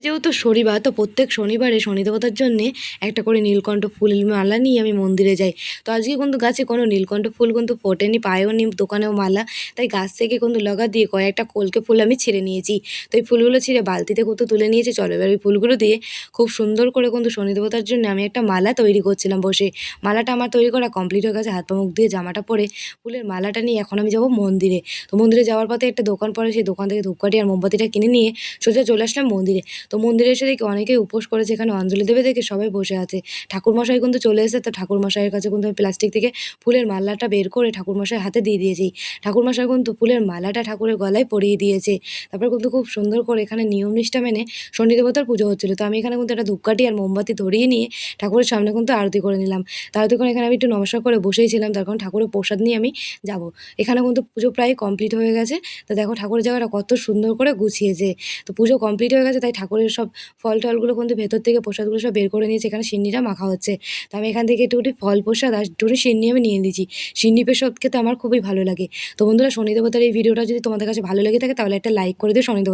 যেহেতু শনিবার, তো প্রত্যেক শনিবারে শনি দেবতার জন্যে একটা করে নীলকণ্ঠ ফুলের মালা নিয়ে আমি মন্দিরে যাই। তো আজকে কিন্তু গাছে কোনো নীলকণ্ঠ ফুল কিন্তু ফোটেনি, পাইও নি দোকানেও মালা। তাই গাছ থেকে কিন্তু লগা দিয়ে কয়েকটা কলকে ফুল আমি ছিঁড়ে নিয়েছি। তো এই ফুলগুলো ছিঁড়ে বালতিতে কিন্তু তুলে নিয়েছি। চলো এবার ওই ফুলগুলো দিয়ে খুব সুন্দর করে কিন্তু শনি দেবতার জন্য আমি একটা মালা তৈরি করছিলাম বসে। মালাটা আমার তৈরি করা কমপ্লিট হয়ে গেছে। হাত পা মুখ ধুয়ে জামাটা পরে ফুলের মালাটা নিয়ে এখন আমি যাবো মন্দিরে। তো মন্দিরে যাওয়ার পথে একটা দোকান পড়ে, সেই দোকান থেকে ধূপকাঠি আর মোমবাতিটা কিনে নিয়ে সোজা চলে আসলাম মন্দিরে। তো মন্দিরে এসে দেখি অনেকেই উপোস করেছে, এখানে অঞ্জলি দেবে দেখে সবাই বসে আছে। ঠাকুরমশাই কিন্তু চলে এসেছে। তো ঠাকুরমশাইয়ের কাছে কিন্তু আমি প্লাস্টিক থেকে ফুলের মালাটা বের করে ঠাকুরমশাইয়ের হাতে দিয়ে দিয়েছি। ঠাকুরমশাই কিন্তু ফুলের মালাটা ঠাকুরের গলায় পরিয়ে দিয়েছে। তারপর কিন্তু খুব সুন্দর করে এখানে নিয়ম নিষ্ঠা মেনে শনি দেবতার পুজো হচ্ছিল। তো আমি এখানে কিন্তু একটা ধূপকাঠি আর মোমবাতি ধরিয়ে নিয়ে ঠাকুরের সামনে কিন্তু আরতি করে নিলাম। তো আরতি করে এখানে আমি একটু নমস্কার করে বসেই ছিলাম, তার কারণ ঠাকুরের প্রসাদ নিয়ে আমি যাব। এখানে কিন্তু পুজো প্রায় কমপ্লিট হয়ে গেছে। তো দেখো ঠাকুরের জায়গাটা কত সুন্দর করে গুছিয়েছে। তো পুজো কমপ্লিট হয়ে গেছে, তাই ঠাকুরের সব ফল টলগুলো কিন্তু ভেতর থেকে প্রসাদগুলো সব বের করে নিয়েছে। এখানে সিন্নিটা মাখা হচ্ছে। তো আমি এখান থেকে একটুখানি ফল প্রসাদ আর একটুখানি সিন্নি আমি নিয়ে নিয়েছি। সিন্নি প্রসাদ খেতে আমার খুবই ভালো লাগে। তো বন্ধুরা, শনি দেবতার এই ভিডিওটা যদি তোমাদের কাছে ভালো লেগে থাকে তাহলে একটা লাইক করে দিও। শনি দেবতা